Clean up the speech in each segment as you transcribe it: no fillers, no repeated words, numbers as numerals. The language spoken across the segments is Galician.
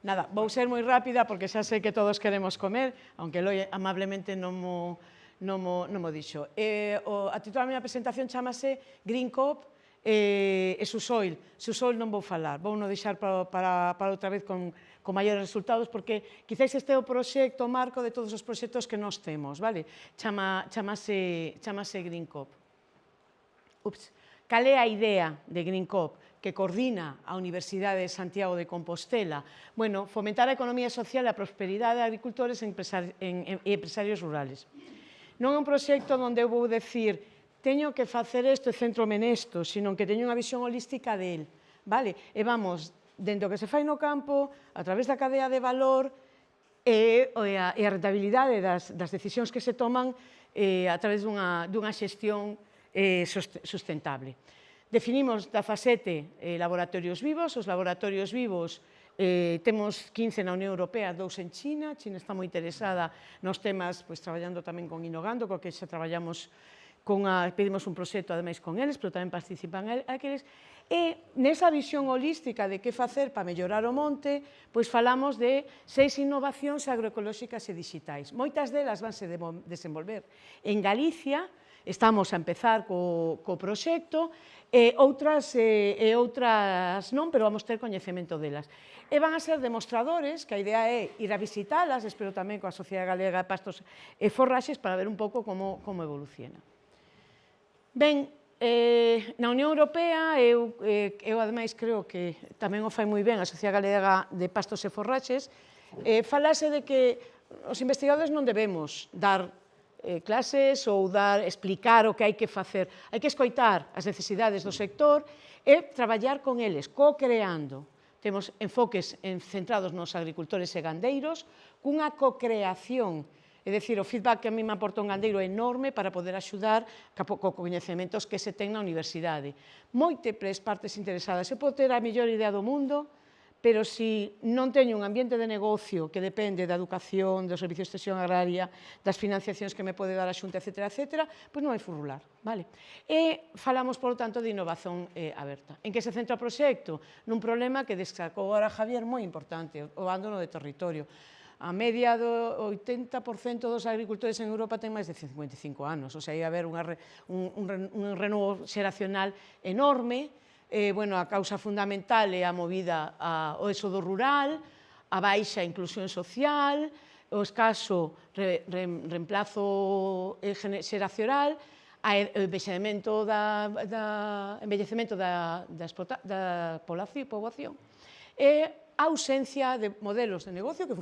Nada, vou ser moi rápida porque xa sei que todos queremos comer, aunque Eloi amablemente non mo dixo. A título da miña presentación chamase Green Coop e Susoil. Susoil non vou falar, vou non deixar para outra vez con maiores resultados, porque quizáis este é o proxecto marco de todos os proxectos que nós temos, vale? Chamase Green Coop. Cal é a idea de Green Coop que coordina a Universidade de Santiago de Compostela? Bueno, fomentar a economía social e a prosperidade de agricultores e empresarios rurales. Non é un proxecto onde eu vou decir teño que facer isto e centrome nesto, sino que teño unha visión holística del, vale? E vamos, dentro que se fai no campo, a través da cadea de valor e a rentabilidade das decisións que se toman a través dunha xestión sustentable. Definimos 17 laboratorios vivos. Os laboratorios vivos temos 15 na Unión Europea, 2 en China. China está moi interesada nos temas, traballando tamén con Inogando, co que xa traballamos, pedimos un proxecto ademais con eles, pero tamén participan aqueles. E nesa visión holística de que facer para mellorar o monte, falamos de 6 innovacións agroecolóxicas e digitais. Moitas delas vanse desenvolver en Galicia. Estamos a empezar co proxecto, outras non, pero vamos ter coñecemento delas. E van a ser demostradores, que a idea é ir a visitalas, espero tamén coa Sociedade Galega de Pastos e Forraxes, para ver un pouco como evoluciona. Ben, na Unión Europea, eu ademais creo que tamén o fai moi ben a Sociedade Galega de Pastos e Forraxes, falase de que os investigadores non debemos dar clases ou explicar o que hai que facer. Hai que escoitar as necesidades do sector e traballar con eles, co-creando. Temos enfoques centrados nos agricultores e gandeiros, cunha co-creación. É dicir, o feedback que a mí me aporta un gandeiro é enorme para poder axudar co coñecementos que se ten na universidade. Múltiples partes interesadas. Eu podo ter a mellor idea do mundo, pero se non teño un ambiente de negocio que depende da educación, do servicio de extensión agraria, das financiacións que me pode dar a Xunta, etc., pois non vai furrular. E falamos, por lo tanto, de innovación aberta. En que se centra o proxecto? Nun problema que destacou agora Javier moi importante, o abandono de territorio. A media do 80% dos agricultores en Europa ten máis de 55 anos, ou sea, ia haber un renovo xeracional enorme. A causa fundamental é a movida ao éxodo rural, a baixa inclusión social, o escaso reemplazo xeracional, o envellecemento da poboación e a ausencia de modelos de negocio que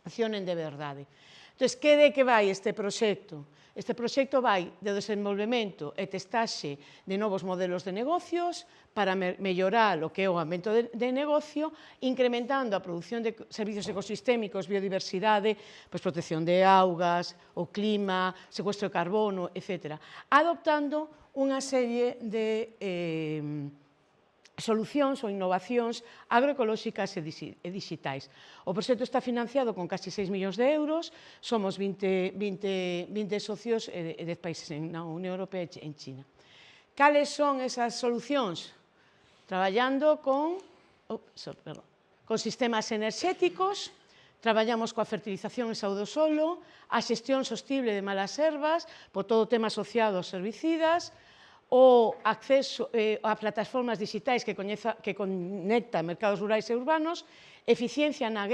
funcionen de verdade. Entón, que de que vai este proxecto? Este proxecto vai do desenvolvemento e testaxe de novos modelos de negocios para mellorar o que é o aumento de negocio, incrementando a produción de servicios ecosistémicos, biodiversidade, protección de augas, o clima, secuestro de carbono, etc. Adoptando unha serie de solucións ou innovacións agroecolóxicas e digitais. O proxecto está financiado con casi 6 millóns de euros, somos 20 socios e 10 países na Unión Europea e en China. Cales son esas solucións? Traballando con sistemas enerxéticos, traballamos coa fertilización en saúde do solo, a xestión sostible de malas ervas, por todo o tema asociado aos herbicidas, o acceso a plataformas digitais que conectan mercados rurais e urbanos, eficiencia na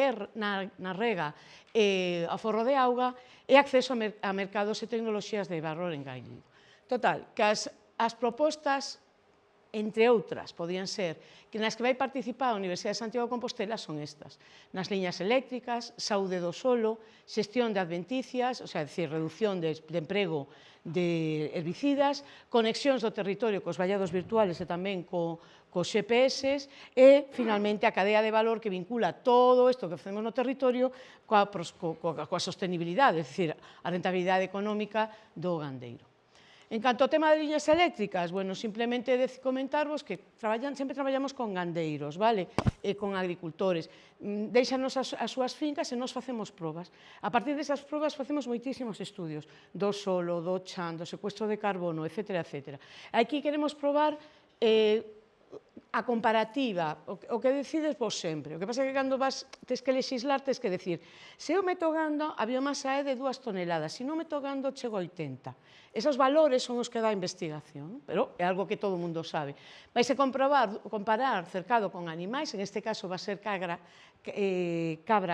rega e aforro de auga e acceso a mercados e tecnoloxías de valor engadido. Total, que as propostas, entre outras, podían ser que nas que vai participar a Universidade de Santiago de Compostela son estas: nas liñas eléctricas, saúde do solo, xestión de adventicias, reducción de emprego de herbicidas, conexións do territorio cos vallados virtuales e tamén cos GPS e, finalmente, a cadea de valor que vincula todo isto que facemos no territorio coa sostenibilidade, é dicir, a rentabilidade económica do gandeiro. En canto ao tema de liñas eléctricas, simplemente comentarvos que sempre traballamos con gandeiros, e con agricultores. Deixanos as súas fincas e nós facemos probas. A partir desas probas facemos moitísimos estudios do solo, do chan, do secuestro de carbono, etc. Aquí queremos probar a comparativa, o que decides vos sempre. O que pasa é que cando tes que legislar, tes que decir, se eu meto gando, a biomasa é de 2 toneladas, se non meto gando, chego a 80. Esos valores son os que dá a investigación, pero é algo que todo o mundo sabe. Vaise comparar cercado con animais, en este caso va a ser cabra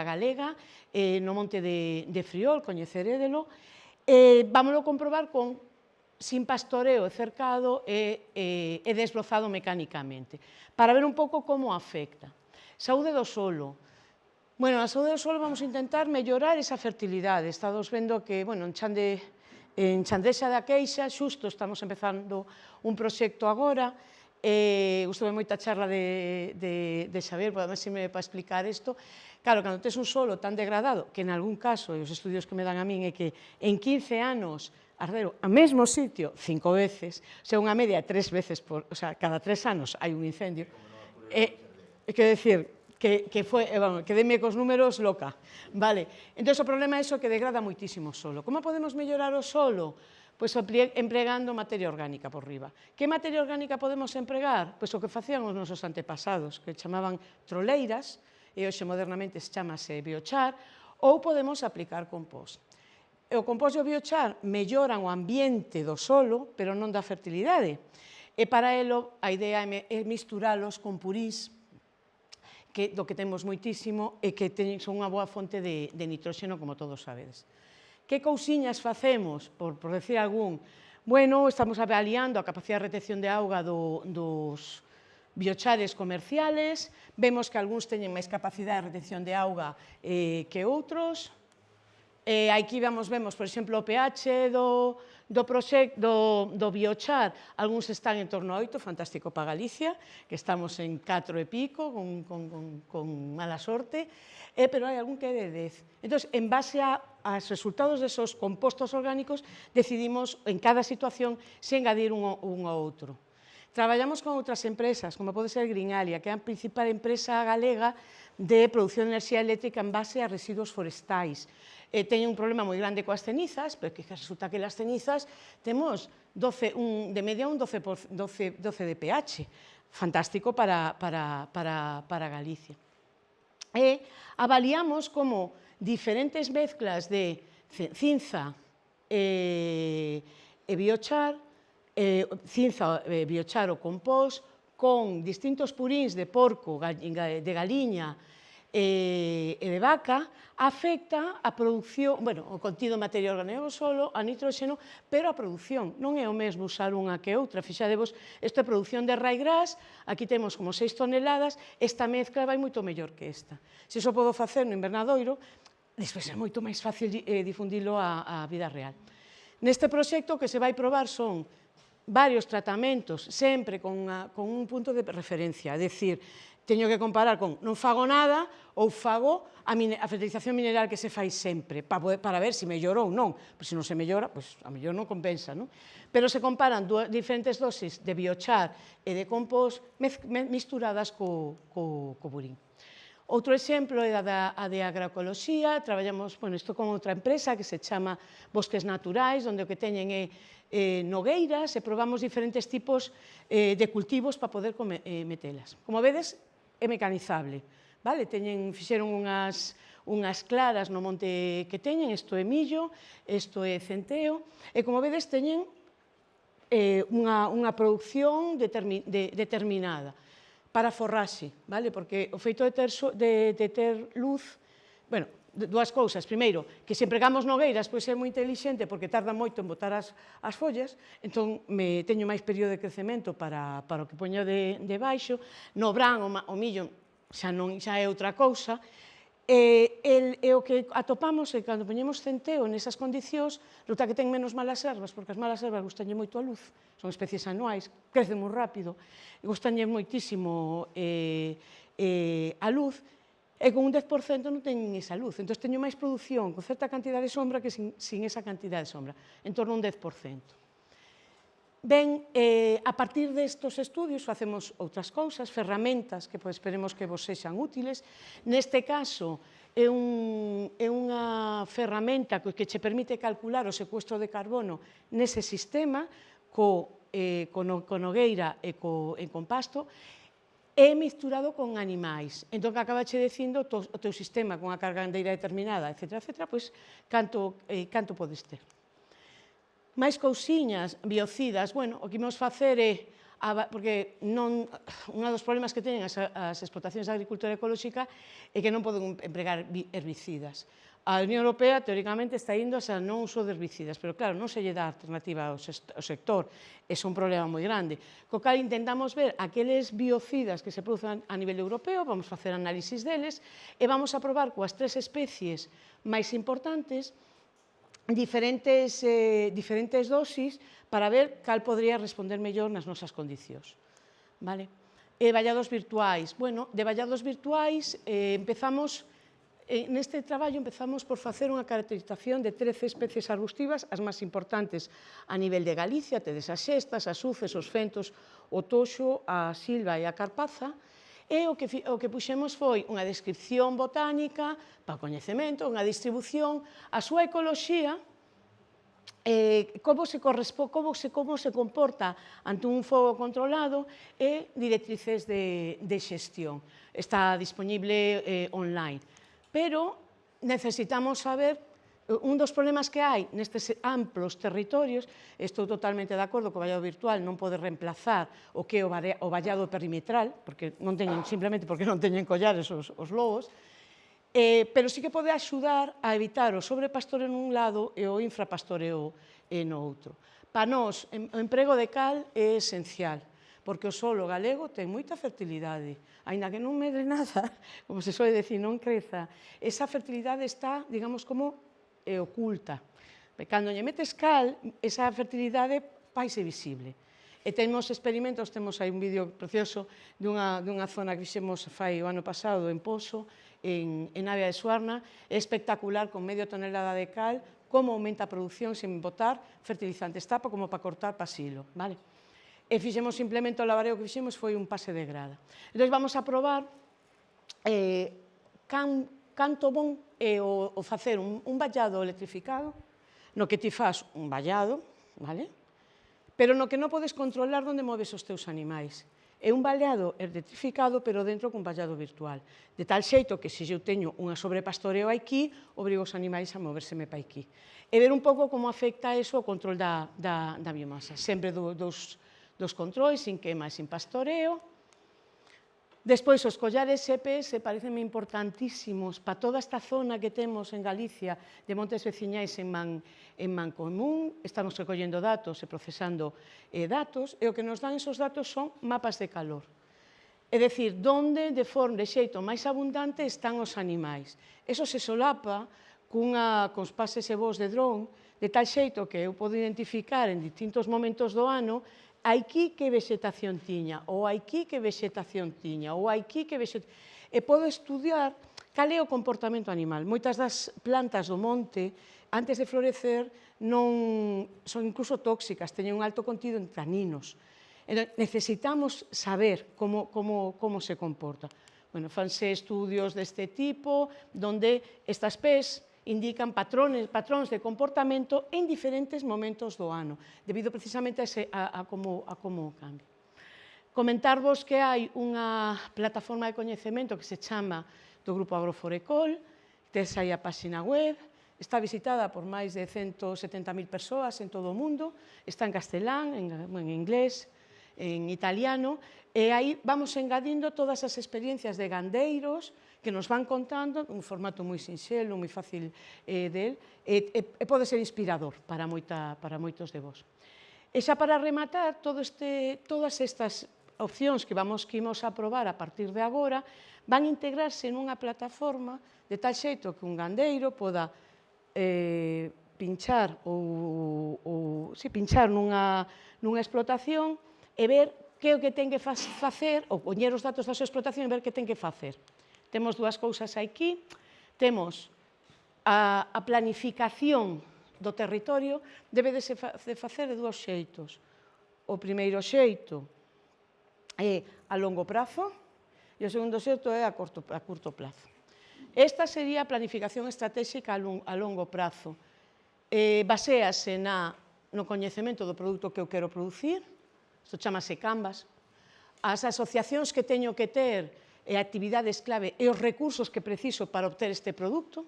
galega, no monte de Friol, coñecerédelo, vámoslo comprobar sin pastoreo e cercado e desbrozado mecánicamente, para ver un pouco como afecta. Saúde do solo. Bueno, a saúde do solo vamos a intentar mellorar esa fertilidade. Estamos vendo que, bueno, en Chandrexa da Queixa, xusto estamos empezando un proxecto agora, gustoume moita charla de Xavier, para ver se me para explicar isto. Claro, cando tes un solo tan degradado, que en algún caso, e os estudios que me dan a min, é que en 15 anos arderon ao mesmo sitio 5 veces, o sea, unha media 3 veces, o sea, cada 3 anos hai un incendio. Quero decir, que foi, bueno, quedeme cos números loca, vale. Entón, o problema é iso que degrada moitísimo o solo. Como podemos mellorar o solo? Pois empregando materia orgánica por riba. Que materia orgánica podemos empregar? Pois o que facían os nosos antepasados, que chamaban troleiras, e hoxe modernamente chamase biochar, ou podemos aplicar compost. O compost e o biochar melloran o ambiente do solo, pero non da fertilidade. E para elo, a idea é misturalos con purís, do que temos moitísimo, e que son unha boa fonte de nitróxeno, como todos sabedes. Que cousiñas facemos, por decir algún? Bueno, estamos avaliando a capacidade de retención de auga dos biochares comerciales, vemos que algúns teñen máis capacidade de retención de auga que outros. Aquí vemos, por exemplo, o pH do biochar, algúns están en torno a 8, fantástico para Galicia, que estamos en 4 e pico, con mala sorte, pero hai algún que é de 10. Entón, en base aos resultados desos compostos orgánicos, decidimos en cada situación se engadir un ou outro. Traballamos con outras empresas, como pode ser Greenalia, que é a principal empresa galega de produción de enerxía eléctrica en base a residuos forestais. Teñen un problema moi grande coas cenizas, pero que resulta que as cenizas temos de media un 12 de pH, fantástico para Galicia. E avaliamos como diferentes mezclas de cinza e biochar, biochar ou compost, con distintos puríns de porco, de galiña e de vaca, afecta a produción, bueno, o contido de materia orgánica do solo, a nitróxeno, pero a produción. Non é o mesmo usar unha que outra. Fixadevos, isto é produción de raigras, aquí temos como 6 toneladas, esta mezcla vai moito mellor que esta. Se iso podo facer no invernadoiro, despois é moito máis fácil difundilo á vida real. Neste proxecto, o que se vai probar son varios tratamentos, sempre con un punto de referencia, é dicir, teño que comparar con non fago nada ou fago a fertilización mineral que se fai sempre, para ver se mellorou ou non. Pois se non se mellora, pois a mellor non compensa, non? Pero se comparan diferentes dosis de biochar e de compost misturadas co purín. Outro exemplo é a de agroecoloxía. Traballamos, bueno, isto con outra empresa que se chama Bosques Naturais, onde o que teñen é nogueiras e probamos diferentes tipos de cultivos para poder metelas. Como vedes, é mecanizable, vale? Fixeron unhas claras no monte que teñen, isto é millo, isto é centeo, e como vedes teñen unha produción determinada para forraxe, vale? Porque o feito de ter luz, bueno, dúas cousas. Primeiro, que se empregamos nogueiras, pois é moi intelixente porque tarda moito en botar as follas, entón teño máis período de crecemento para o que poño de baixo. No brán, o millo, xa é outra cousa. E o que atopamos é que cando poñemos centeo nesas condicións, resulta que ten menos malas ervas, porque as malas ervas gustanlle moito a luz, son especies anuais, crecen moi rápido, e gustanlle moitísimo a luz, e con un 10% non teñen esa luz. Entón, teño máis produción con certa cantidad de sombra que sin esa cantidad de sombra, en torno a un 10%. Ben, a partir destos estudios facemos outras cousas, ferramentas que esperemos que vos sexan útiles. Neste caso, é unha ferramenta que che permite calcular o secuestro de carbono nese sistema, con nogueira e con pasto. é misturado con animais. Entón, acabache dicindo o teu sistema con a carga gandeira determinada, etc., pois, canto podes ter. Máis cousiñas, biocidas, bueno, o que imos facer é, porque un dos problemas que teñen as explotacións de agricultura ecolóxica é que non poden empregar herbicidas. A Unión Europea, teóricamente, está indo a non uso de herbicidas, pero claro, non se lle dá alternativa ao sector, é un problema moi grande. Co cal intentamos ver aqueles biocidas que se producen a nivel europeo, vamos facer análisis deles, e vamos a probar coas 3 especies máis importantes diferentes dosis para ver cal podría responder mellor nas nosas condicións. E vallados virtuais. Bueno, de vallados virtuais empezamos. Neste traballo empezamos por facer unha caracterización de 13 especies arbustivas, as máis importantes a nivel de Galicia, tedes as xestas, as uces, os fentos, o toxo, a silva e a carpaza, e o que puxemos foi unha descripción botánica para o coñecemento, unha distribución, a súa ecoloxía, como se comporta ante un fogo controlado e directrices de xestión. Está disponible online. Pero necesitamos saber, un dos problemas que hai nestes amplos territorios, estou totalmente de acordo que o vallado virtual non pode reemplazar o que é o vallado perimetral, simplemente porque non teñen collares os lobos, pero sí que pode axudar a evitar o sobrepastoreo nun lado e o infrapastoreo no outro. Para nós, o emprego de cal é esencial, porque o solo galego ten moita fertilidade, aínda que non medre nada, como se soe dicir, non creza, esa fertilidade está, digamos, como oculta. Cando lle metes cal, esa fertilidade faise visible. E temos experimentos, temos aí un vídeo precioso dunha zona que fixemos fai o ano pasado en Pozo, en Navia de Suarna, é espectacular, con medio tonelada de cal, como aumenta a produción sen botar fertilizantes tapa como para cortar pasilo. E fixemos simplemente o lavareo que fixemos foi un pase de grada. Entón, vamos a probar canto bon é o facer un vallado electrificado, no que ti faz un vallado, pero no que non podes controlar onde moves os teus animais. É un vallado electrificado, pero dentro cun vallado virtual. De tal xeito que, se eu teño unha sobrepastoreo aquí, obrigo os animais a moverseme para aquí. E ver un pouco como afecta eso ao control da biomasa. Sempre dos controis, sin queima e sin pastoreo. Despois, os collares GPS parecenme importantísimos para toda esta zona que temos en Galicia de montes veciñais en Mancomún. Estamos recollendo datos e procesando datos, e o que nos dan esos datos son mapas de calor. É dicir, onde de xeito máis abundante están os animais. Eso se solapa cos pases e voos de dron, de tal xeito que eu podo identificar en distintos momentos do ano aquí que vexetación tiña, ou aquí que vexetación tiña, ou aquí que vexetación... E podo estudiar cal é o comportamento animal. Moitas das plantas do monte, antes de florecer, son incluso tóxicas, teñen un alto contido en taninos. Necesitamos saber como se comporta. Fanse estudios deste tipo, onde estas pés indican patróns de comportamento en diferentes momentos do ano, debido precisamente a como cambia. Comentarvos que hai unha plataforma de coñecemento que se chama do Grupo Agroforecol, tes aí a página web, está visitada por máis de 170.000 persoas en todo o mundo, está en castelán, en inglés, en italiano, e aí vamos engadindo todas as experiencias de gandeiros que nos van contando, un formato moi sinxelo, moi fácil del, e pode ser inspirador para moitos de vós. E xa para rematar, todas estas opcións que imos a probar a partir de agora van integrarse nunha plataforma de tal xeito que un gandeiro poda pinchar nunha explotación e ver que é o que ten que facer, ou poñer os datos da súa explotación e ver que ten que facer. Temos dúas cousas aquí. Temos a planificación do territorio, debe de facer de dous xeitos. O primeiro xeito é a longo prazo e o segundo xeito é a curto prazo. Esta sería a planificación estratégica a longo prazo. Baséase no coñecemento do produto que eu quero producir, isto chamase Canvas. as asociacións que teño que ter, e actividades clave e os recursos que preciso para obter este produto,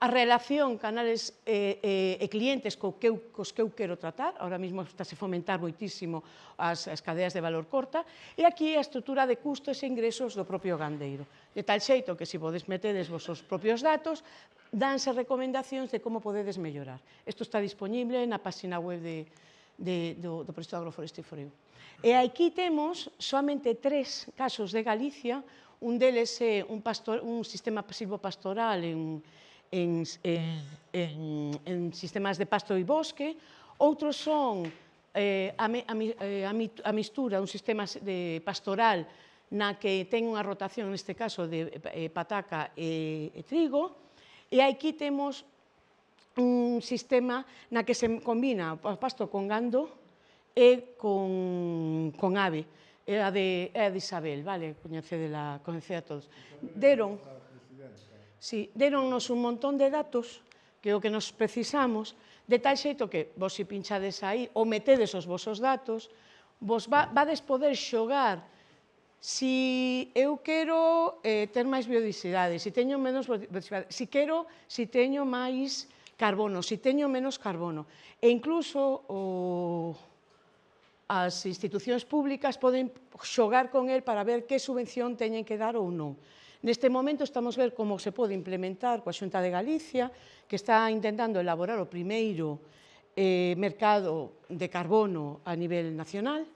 a relación canales e clientes cos que eu quero tratar, ahora mesmo estáse fomentar moitísimo as cadeas de valor corta, e aquí a estrutura de custos e ingresos do propio gandeiro. De tal xeito que se podes metedes vos os propios datos, danse recomendacións de como podedes mellorar. Isto está disponible na página web do Proxecto Agroforestí Foreo. E aquí temos soamente 3 casos de Galicia, un deles é un sistema silvopastoral en sistemas de pasto e bosque, outros son a mistura, un sistema pastoral na que ten unha rotación, neste caso, de pataca e trigo, e aquí temos un sistema na que se combina o pasto con gando e con ave, é a de Isabel, vale, coñecedela a todos. Deronnos un montón de datos, que é o que nos precisamos, de tal xeito que vos se pinchades aí ou metedes os vosos datos, vos vades poder xogar si eu quero ter máis biodiversidade, si teño menos biodiversidade, si teño máis carbono, si teño menos carbono. E incluso as institucións públicas poden xogar con el para ver que subvención teñen que dar ou non. Neste momento estamos a ver como se pode implementar coa Xunta de Galicia, que está intentando elaborar o primeiro mercado de carbono a nivel nacional,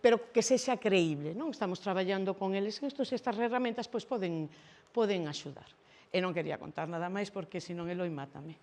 pero que sexa creíble. Estamos traballando con eles nestos, estas herramientas poden axudar. E non quería contar nada máis porque senón Eloi mátame.